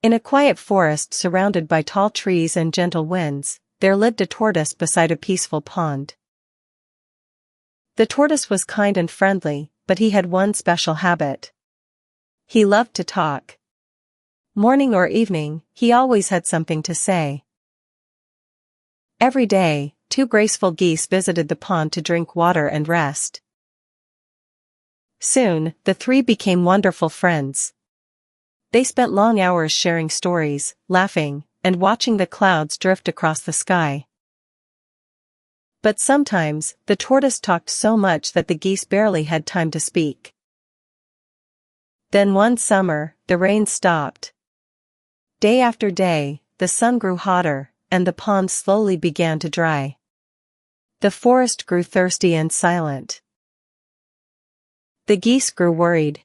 In a quiet forest surrounded by tall trees and gentle winds, there lived a tortoise beside a peaceful pond. The tortoise was kind and friendly, but he had one special habit. He loved to talk. Morning or evening, he always had something to say. Every day, two graceful geese visited the pond to drink water and rest. Soon, the three became wonderful friends. They spent long hours sharing stories, laughing, and watching the clouds drift across the sky. But sometimes, the tortoise talked so much that the geese barely had time to speak. Then one summer, the rain stopped. Day after day, the sun grew hotter, and the pond slowly began to dry. The forest grew thirsty and silent. The geese grew worried.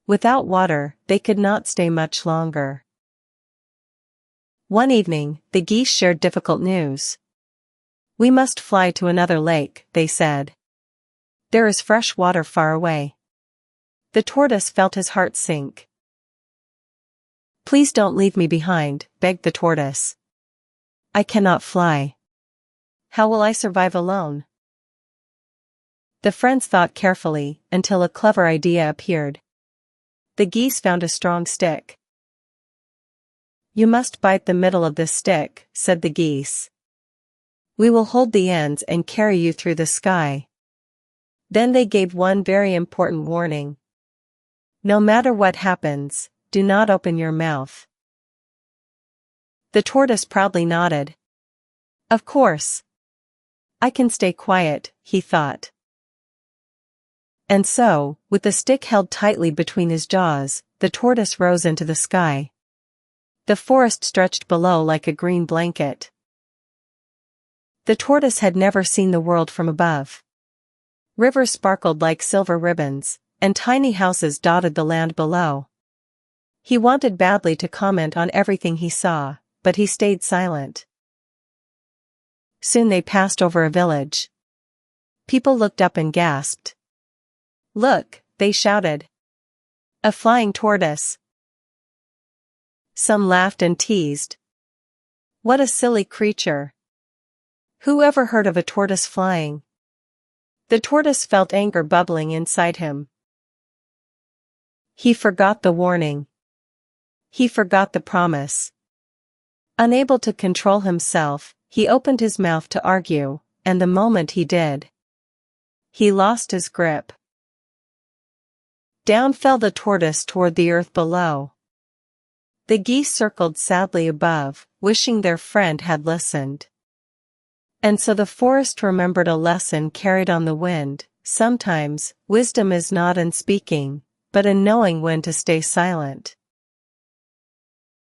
Without water, they could not stay much longer. One evening, the geese shared difficult news. "We must fly to another lake," they said. "There is fresh water far away." The tortoise felt his heart sink. "Please don't leave me behind," begged the tortoise. "I cannot fly. How will I survive alone?" The friends thought carefully, until a clever idea appeared. The geese found a strong stick. "You must bite the middle of this stick," said the geese. "We will hold the ends and carry you through the sky." Then they gave one very important warning. "No matter what happens, do not open your mouth." The tortoise proudly nodded. "Of course. I can stay quiet," he thought. And so, with the stick held tightly between his jaws, the tortoise rose into the sky. The forest stretched below like a green blanket. The tortoise had never seen the world from above. Rivers sparkled like silver ribbons, and tiny houses dotted the land below. He wanted badly to comment on everything he saw, but he stayed silent. Soon they passed over a village. People looked up and gasped. "Look," they shouted. "A flying tortoise." Some laughed and teased. "What a silly creature. Who ever heard of a tortoise flying?" The tortoise felt anger bubbling inside him. He forgot the warning. He forgot the promise. Unable to control himself, he opened his mouth to argue, and the moment he did, he lost his grip. Down fell the tortoise toward the earth below. The geese circled sadly above, wishing their friend had listened. And so the forest remembered a lesson carried on the wind. Sometimes, wisdom is not in speaking, but in knowing when to stay silent.